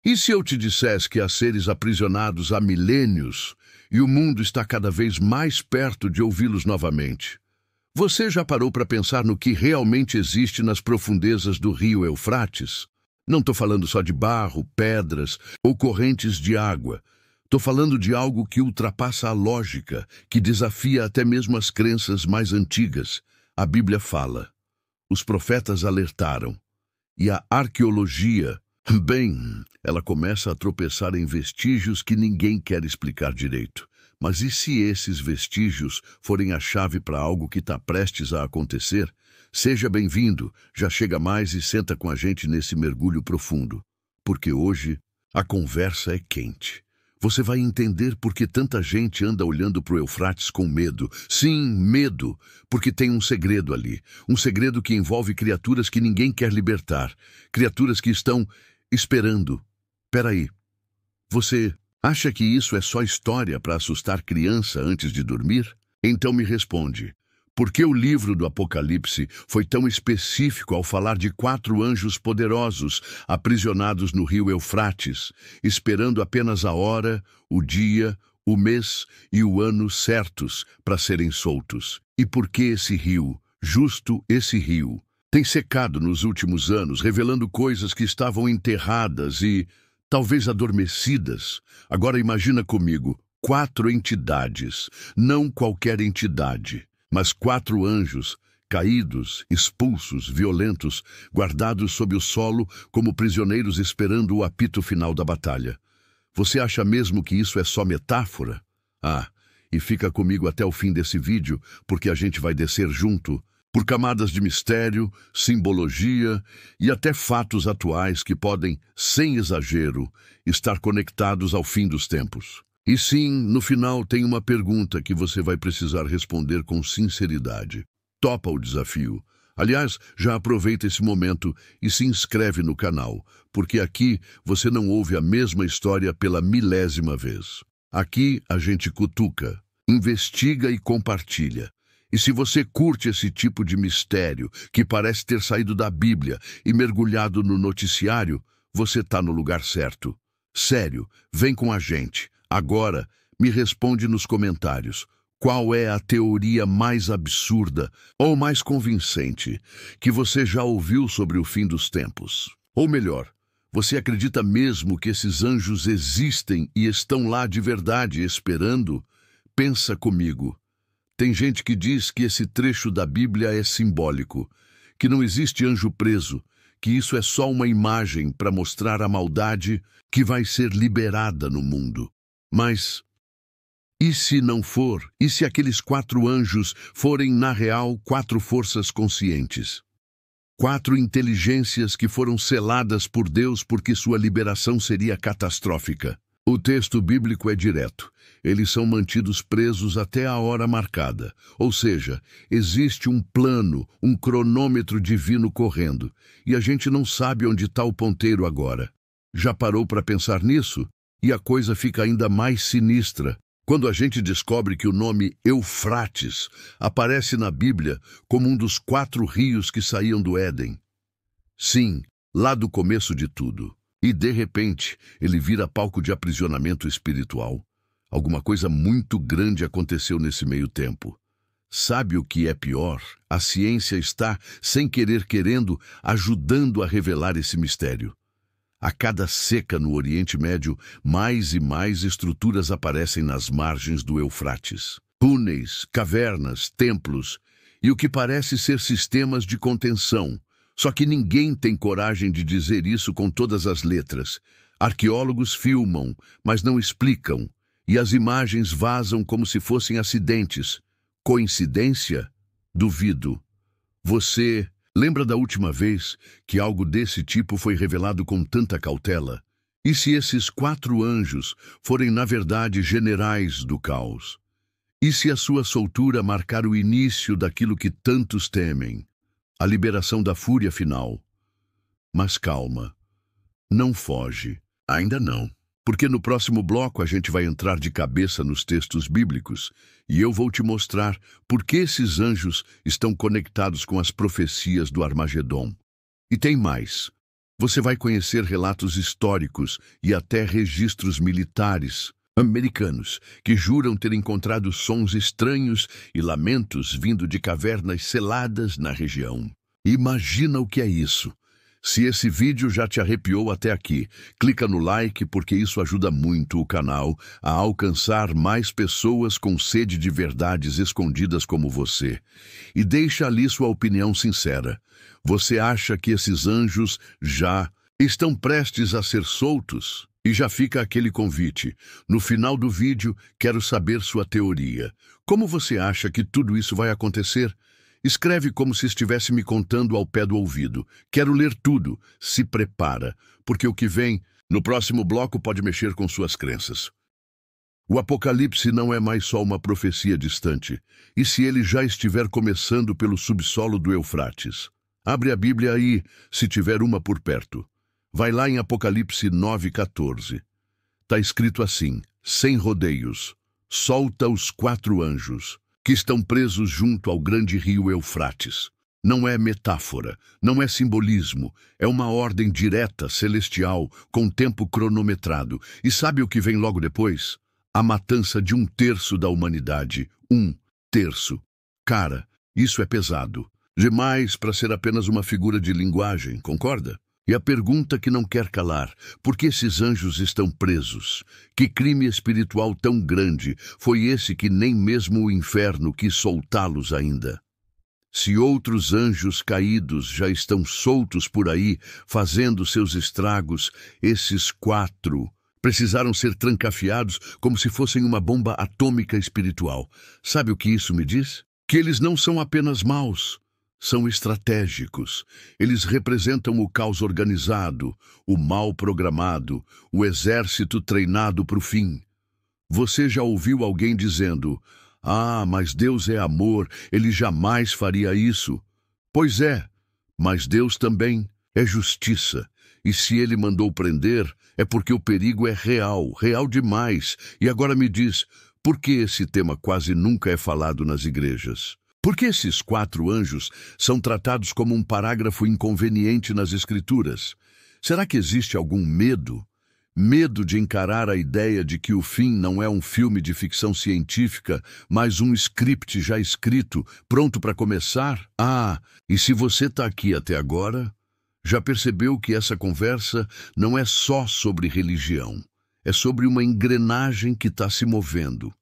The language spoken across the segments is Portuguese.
E se eu te dissesse que há seres aprisionados há milênios e o mundo está cada vez mais perto de ouvi-los novamente? Você já parou para pensar no que realmente existe nas profundezas do rio Eufrates? Não estou falando só de barro, pedras ou correntes de água. Estou falando de algo que ultrapassa a lógica, que desafia até mesmo as crenças mais antigas. A Bíblia fala. Os profetas alertaram. E a arqueologia, bem, ela começa a tropeçar em vestígios que ninguém quer explicar direito. Mas e se esses vestígios forem a chave para algo que está prestes a acontecer? Seja bem-vindo, já chega mais e senta com a gente nesse mergulho profundo. Porque hoje a conversa é quente. Você vai entender por que tanta gente anda olhando para o Eufrates com medo. Sim, medo, porque tem um segredo ali. Um segredo que envolve criaturas que ninguém quer libertar. Criaturas que estão esperando. Peraí, você acha que isso é só história para assustar criança antes de dormir? Então me responde. Por que o livro do Apocalipse foi tão específico ao falar de 4 anjos poderosos aprisionados no rio Eufrates, esperando apenas a hora, o dia, o mês e o ano certos para serem soltos? E por que esse rio, justo esse rio, tem secado nos últimos anos, revelando coisas que estavam enterradas e talvez adormecidas? Agora imagina comigo, 4 entidades, não qualquer entidade. Mas 4 anjos, caídos, expulsos, violentos, guardados sob o solo como prisioneiros esperando o apito final da batalha. Você acha mesmo que isso é só metáfora? E fica comigo até o fim desse vídeo, porque a gente vai descer junto, por camadas de mistério, simbologia e até fatos atuais que podem, sem exagero, estar conectados ao fim dos tempos. E sim, no final tem uma pergunta que você vai precisar responder com sinceridade. Topa o desafio? Aliás, já aproveita esse momento e se inscreve no canal, porque aqui você não ouve a mesma história pela 1000ª vez. Aqui a gente cutuca, investiga e compartilha. E se você curte esse tipo de mistério que parece ter saído da Bíblia e mergulhado no noticiário, você está no lugar certo. Sério, vem com a gente. Agora, me responde nos comentários. Qual é a teoria mais absurda ou mais convincente que você já ouviu sobre o fim dos tempos? Ou melhor, você acredita mesmo que esses anjos existem e estão lá de verdade esperando? Pensa comigo. Tem gente que diz que esse trecho da Bíblia é simbólico, que não existe anjo preso, que isso é só uma imagem para mostrar a maldade que vai ser liberada no mundo. Mas, e se não for? E se aqueles 4 anjos forem, na real, 4 forças conscientes? 4 inteligências que foram seladas por Deus porque sua liberação seria catastrófica. O texto bíblico é direto. Eles são mantidos presos até a hora marcada. Ou seja, existe um plano, um cronômetro divino correndo. E a gente não sabe onde está o ponteiro agora. Já parou para pensar nisso? E a coisa fica ainda mais sinistra quando a gente descobre que o nome Eufrates aparece na Bíblia como um dos 4 rios que saíam do Éden. Sim, lá do começo de tudo. E, de repente, ele vira palco de aprisionamento espiritual. Alguma coisa muito grande aconteceu nesse meio tempo. Sabe o que é pior? A ciência está, sem querer querendo, ajudando a revelar esse mistério. A cada seca no Oriente Médio, mais e mais estruturas aparecem nas margens do Eufrates. Túneis, cavernas, templos e o que parece ser sistemas de contenção. Só que ninguém tem coragem de dizer isso com todas as letras. Arqueólogos filmam, mas não explicam. E as imagens vazam como se fossem acidentes. Coincidência? Duvido. Você lembra da última vez que algo desse tipo foi revelado com tanta cautela? E se esses 4 anjos forem, na verdade, generais do caos? E se a sua soltura marcar o início daquilo que tantos temem? A liberação da fúria final. Mas calma, não foge, ainda não. Porque no próximo bloco a gente vai entrar de cabeça nos textos bíblicos e eu vou te mostrar por que esses anjos estão conectados com as profecias do Armagedon. E tem mais. Você vai conhecer relatos históricos e até registros militares americanos que juram ter encontrado sons estranhos e lamentos vindo de cavernas seladas na região. Imagina o que é isso! Se esse vídeo já te arrepiou até aqui, clica no like porque isso ajuda muito o canal a alcançar mais pessoas com sede de verdades escondidas como você. E deixa ali sua opinião sincera. Você acha que esses anjos já estão prestes a ser soltos? E já fica aquele convite. No final do vídeo, quero saber sua teoria. Como você acha que tudo isso vai acontecer? Escreve como se estivesse me contando ao pé do ouvido. Quero ler tudo. Se prepara, porque o que vem no próximo bloco pode mexer com suas crenças. O Apocalipse não é mais só uma profecia distante. E se ele já estiver começando pelo subsolo do Eufrates? Abre a Bíblia aí, se tiver uma por perto. Vai lá em Apocalipse 9:14. Está escrito assim, sem rodeios: solta os 4 anjos que estão presos junto ao grande rio Eufrates. Não é metáfora, não é simbolismo, é uma ordem direta, celestial, com tempo cronometrado. E sabe o que vem logo depois? A matança de 1/3 da humanidade. 1/3. Cara, isso é pesado. Demais para ser apenas uma figura de linguagem, concorda? E a pergunta que não quer calar: por que esses anjos estão presos? Que crime espiritual tão grande foi esse que nem mesmo o inferno quis soltá-los ainda? Se outros anjos caídos já estão soltos por aí, fazendo seus estragos, esses 4 precisaram ser trancafiados como se fossem uma bomba atômica espiritual. Sabe o que isso me diz? Que eles não são apenas maus. São estratégicos. Eles representam o caos organizado, o mal programado, o exército treinado para o fim. Você já ouviu alguém dizendo: "Ah, mas Deus é amor, ele jamais faria isso"? Pois é, mas Deus também é justiça. E se ele mandou prender, é porque o perigo é real, real demais. E agora me diz, por que esse tema quase nunca é falado nas igrejas? Por que esses 4 anjos são tratados como um parágrafo inconveniente nas Escrituras? Será que existe algum medo? Medo de encarar a ideia de que o fim não é um filme de ficção científica, mas um script já escrito, pronto para começar? Ah, e se você está aqui até agora, já percebeu que essa conversa não é só sobre religião. É sobre uma engrenagem que está se movendo.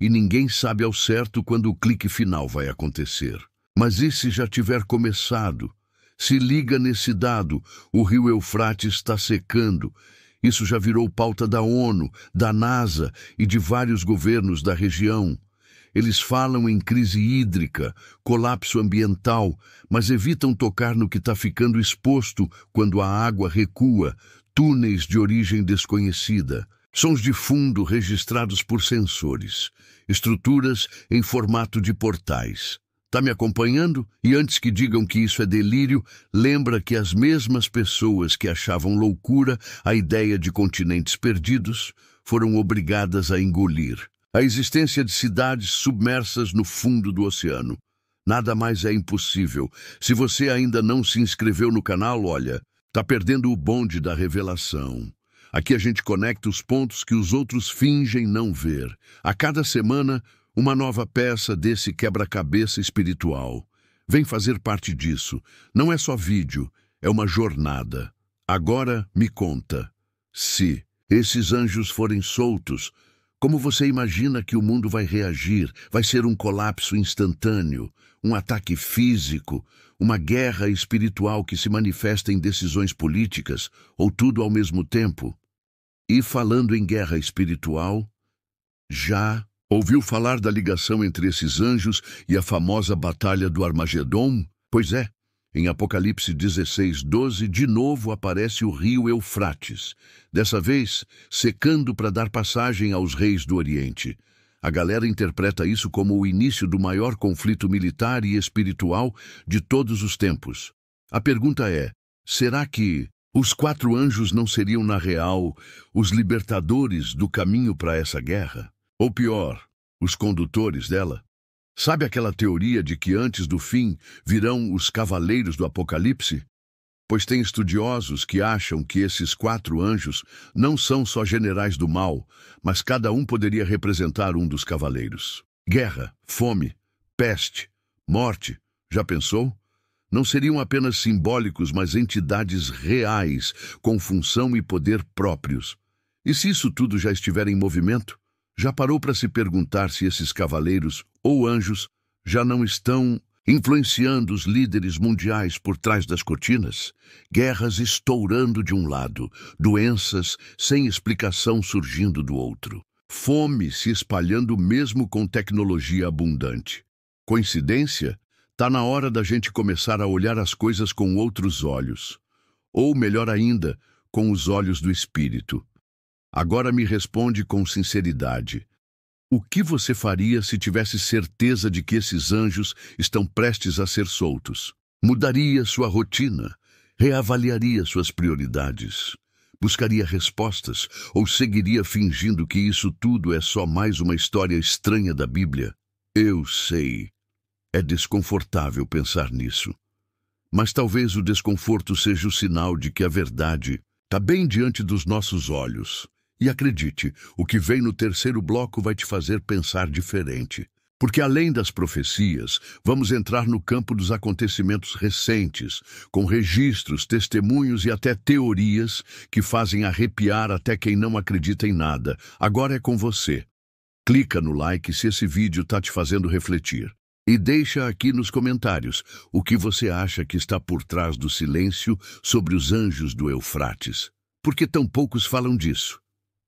E ninguém sabe ao certo quando o clique final vai acontecer. Mas e se já tiver começado? Se liga nesse dado: o rio Eufrates está secando. Isso já virou pauta da ONU, da NASA e de vários governos da região. Eles falam em crise hídrica, colapso ambiental, mas evitam tocar no que está ficando exposto quando a água recua, túneis de origem desconhecida. Sons de fundo registrados por sensores, estruturas em formato de portais. Tá me acompanhando? E antes que digam que isso é delírio, lembra que as mesmas pessoas que achavam loucura a ideia de continentes perdidos foram obrigadas a engolir a existência de cidades submersas no fundo do oceano. Nada mais é impossível. Se você ainda não se inscreveu no canal, olha, tá perdendo o bonde da revelação. Aqui a gente conecta os pontos que os outros fingem não ver. A cada semana, uma nova peça desse quebra-cabeça espiritual. Vem fazer parte disso. Não é só vídeo, é uma jornada. Agora me conta, se esses anjos forem soltos, como você imagina que o mundo vai reagir? Vai ser um colapso instantâneo, um ataque físico, uma guerra espiritual que se manifesta em decisões políticas, ou tudo ao mesmo tempo? E falando em guerra espiritual, já ouviu falar da ligação entre esses anjos e a famosa Batalha do Armagedon? Pois é, em Apocalipse 16:12, de novo aparece o rio Eufrates, dessa vez secando para dar passagem aos reis do Oriente. A galera interpreta isso como o início do maior conflito militar e espiritual de todos os tempos. A pergunta é, será que os 4 anjos não seriam, na real, os libertadores do caminho para essa guerra? Ou pior, os condutores dela? Sabe aquela teoria de que antes do fim virão os cavaleiros do Apocalipse? pois tem estudiosos que acham que esses 4 anjos não são só generais do mal, mas cada um poderia representar um dos cavaleiros. Guerra, fome, peste, morte, já pensou? Não seriam apenas simbólicos, mas entidades reais, com função e poder próprios. E se isso tudo já estiver em movimento? Já parou para se perguntar se esses cavaleiros ou anjos já não estão influenciando os líderes mundiais por trás das cortinas? Guerras estourando de um lado, doenças sem explicação surgindo do outro, fome se espalhando mesmo com tecnologia abundante. Coincidência? Tá na hora da gente começar a olhar as coisas com outros olhos. Ou, melhor ainda, com os olhos do Espírito. Agora me responde com sinceridade. O que você faria se tivesse certeza de que esses anjos estão prestes a ser soltos? Mudaria sua rotina? Reavaliaria suas prioridades? Buscaria respostas? Ou seguiria fingindo que isso tudo é só mais uma história estranha da Bíblia? Eu sei. É desconfortável pensar nisso. Mas talvez o desconforto seja o sinal de que a verdade está bem diante dos nossos olhos. E acredite, o que vem no terceiro bloco vai te fazer pensar diferente. Porque além das profecias, vamos entrar no campo dos acontecimentos recentes, com registros, testemunhos e até teorias que fazem arrepiar até quem não acredita em nada. Agora é com você. Clica no like se esse vídeo está te fazendo refletir. E deixa aqui nos comentários o que você acha que está por trás do silêncio sobre os anjos do Eufrates. Por que tão poucos falam disso?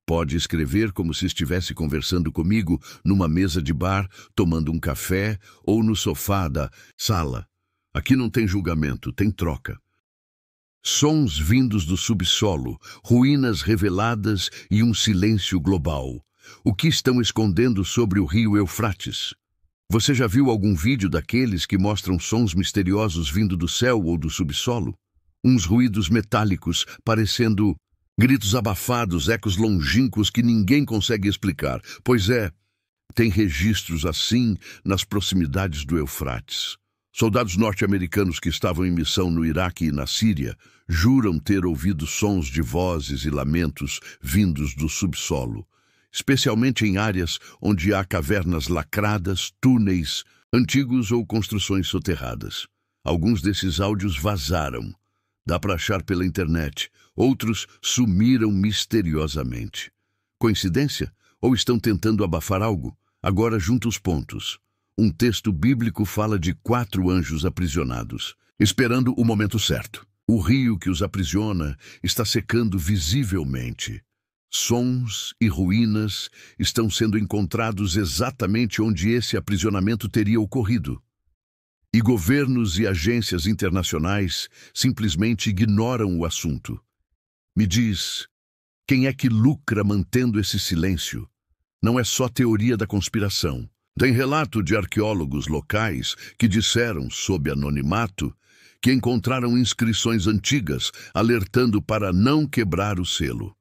Pode escrever como se estivesse conversando comigo numa mesa de bar, tomando um café ou no sofá da sala. Aqui não tem julgamento, tem troca. Sons vindos do subsolo, ruínas reveladas e um silêncio global. O que estão escondendo sobre o rio Eufrates? Você já viu algum vídeo daqueles que mostram sons misteriosos vindo do céu ou do subsolo? Uns ruídos metálicos, parecendo gritos abafados, ecos longínquos que ninguém consegue explicar. Pois é, tem registros assim nas proximidades do Eufrates. Soldados norte-americanos que estavam em missão no Iraque e na Síria juram ter ouvido sons de vozes e lamentos vindos do subsolo, especialmente em áreas onde há cavernas lacradas, túneis antigos ou construções soterradas. Alguns desses áudios vazaram. Dá para achar pela internet. Outros sumiram misteriosamente. Coincidência? Ou estão tentando abafar algo? Agora junta os pontos. Um texto bíblico fala de 4 anjos aprisionados, esperando o momento certo. O rio que os aprisiona está secando visivelmente. Sons e ruínas estão sendo encontrados exatamente onde esse aprisionamento teria ocorrido. E governos e agências internacionais simplesmente ignoram o assunto. Me diz, quem é que lucra mantendo esse silêncio? Não é só teoria da conspiração. Tem relato de arqueólogos locais que disseram, sob anonimato, que encontraram inscrições antigas alertando para não quebrar o selo.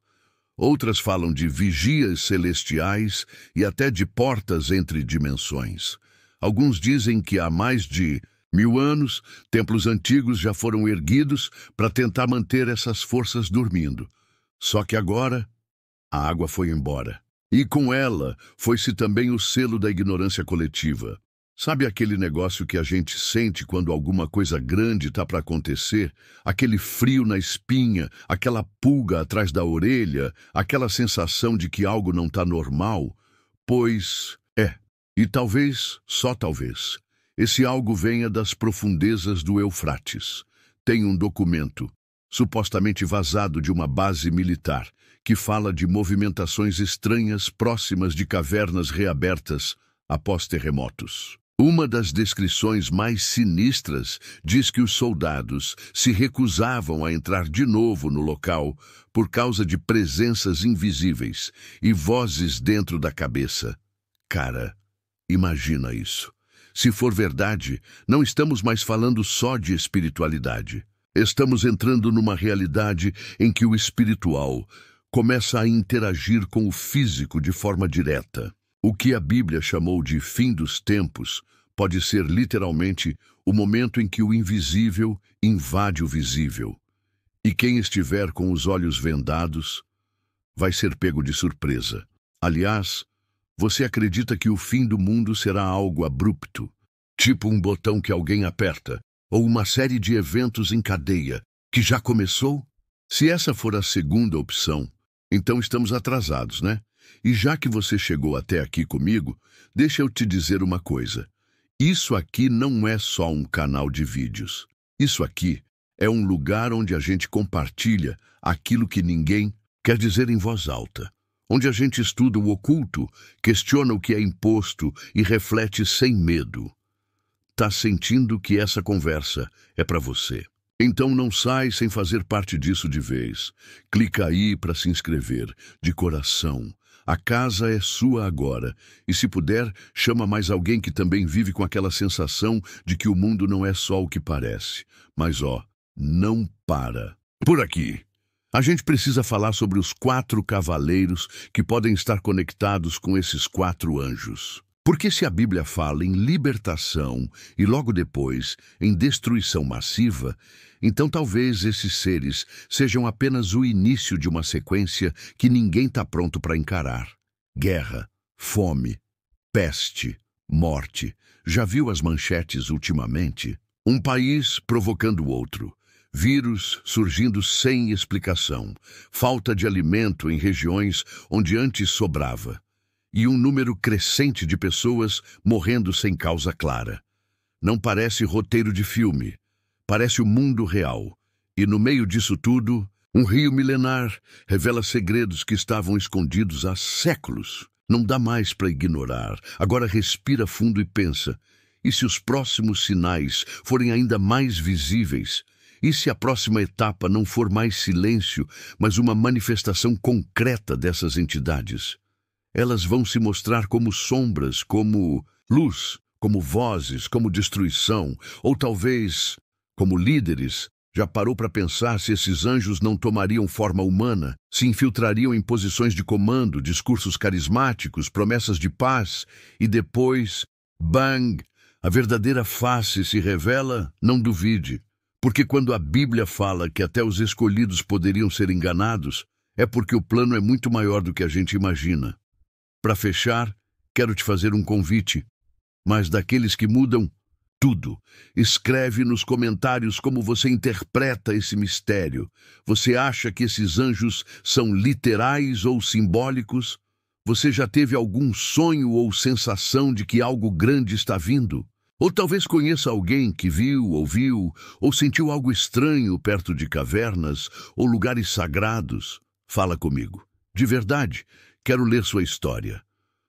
Outras falam de vigias celestiais e até de portas entre dimensões. Alguns dizem que há mais de 1000 anos, templos antigos já foram erguidos para tentar manter essas forças dormindo. Só que agora, a água foi embora. E com ela, foi-se também o selo da ignorância coletiva. Sabe aquele negócio que a gente sente quando alguma coisa grande está para acontecer? Aquele frio na espinha, aquela pulga atrás da orelha, aquela sensação de que algo não está normal? Pois é. E talvez, só talvez, esse algo venha das profundezas do Eufrates. Tem um documento, supostamente vazado de uma base militar, que fala de movimentações estranhas próximas de cavernas reabertas após terremotos. Uma das descrições mais sinistras diz que os soldados se recusavam a entrar de novo no local por causa de presenças invisíveis e vozes dentro da cabeça. Cara, imagina isso. Se for verdade, não estamos mais falando só de espiritualidade. Estamos entrando numa realidade em que o espiritual começa a interagir com o físico de forma direta. O que a Bíblia chamou de fim dos tempos pode ser literalmente o momento em que o invisível invade o visível. E quem estiver com os olhos vendados vai ser pego de surpresa. Aliás, você acredita que o fim do mundo será algo abrupto, tipo um botão que alguém aperta, ou uma série de eventos em cadeia que já começou? Se essa for a segunda opção, então estamos atrasados, né? E já que você chegou até aqui comigo, deixa eu te dizer uma coisa. Isso aqui não é só um canal de vídeos. Isso aqui é um lugar onde a gente compartilha aquilo que ninguém quer dizer em voz alta. Onde a gente estuda o oculto, questiona o que é imposto e reflete sem medo. Tá sentindo que essa conversa é para você? Então não sai sem fazer parte disso de vez. Clica aí para se inscrever, de coração. A casa é sua agora, e se puder, chama mais alguém que também vive com aquela sensação de que o mundo não é só o que parece. Mas não para. Por aqui, a gente precisa falar sobre os 4 cavaleiros que podem estar conectados com esses 4 anjos. Porque se a Bíblia fala em libertação e logo depois em destruição massiva, então talvez esses seres sejam apenas o início de uma sequência que ninguém está pronto para encarar. Guerra, fome, peste, morte. Já viu as manchetes ultimamente? Um país provocando o outro. Vírus surgindo sem explicação. Falta de alimento em regiões onde antes sobrava. E um número crescente de pessoas morrendo sem causa clara. Não parece roteiro de filme, parece o mundo real. E no meio disso tudo, um rio milenar revela segredos que estavam escondidos há séculos. Não dá mais para ignorar. Agora respira fundo e pensa, e se os próximos sinais forem ainda mais visíveis? E se a próxima etapa não for mais silêncio, mas uma manifestação concreta dessas entidades? Elas vão se mostrar como sombras, como luz, como vozes, como destruição, ou talvez como líderes. Já parou para pensar se esses anjos não tomariam forma humana, se infiltrariam em posições de comando, discursos carismáticos, promessas de paz, e depois, bang, a verdadeira face se revela? Não duvide, porque quando a Bíblia fala que até os escolhidos poderiam ser enganados, é porque o plano é muito maior do que a gente imagina. Para fechar, quero te fazer um convite, mas daqueles que mudam tudo. Escreve nos comentários como você interpreta esse mistério. Você acha que esses anjos são literais ou simbólicos? Você já teve algum sonho ou sensação de que algo grande está vindo? Ou talvez conheça alguém que viu, ouviu ou sentiu algo estranho perto de cavernas ou lugares sagrados? Fala comigo. De verdade. Quero ler sua história.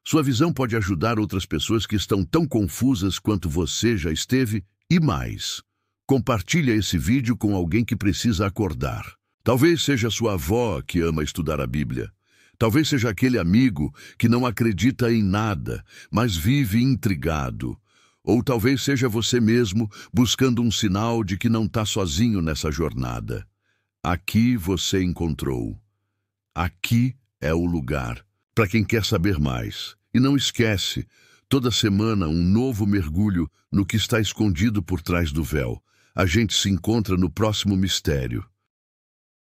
Sua visão pode ajudar outras pessoas que estão tão confusas quanto você já esteve e mais. Compartilha esse vídeo com alguém que precisa acordar. Talvez seja sua avó que ama estudar a Bíblia. Talvez seja aquele amigo que não acredita em nada, mas vive intrigado. Ou talvez seja você mesmo buscando um sinal de que não está sozinho nessa jornada. Aqui você encontrou. Aqui é o lugar para quem quer saber mais. E não esquece, toda semana um novo mergulho no que está escondido por trás do véu. A gente se encontra no próximo mistério.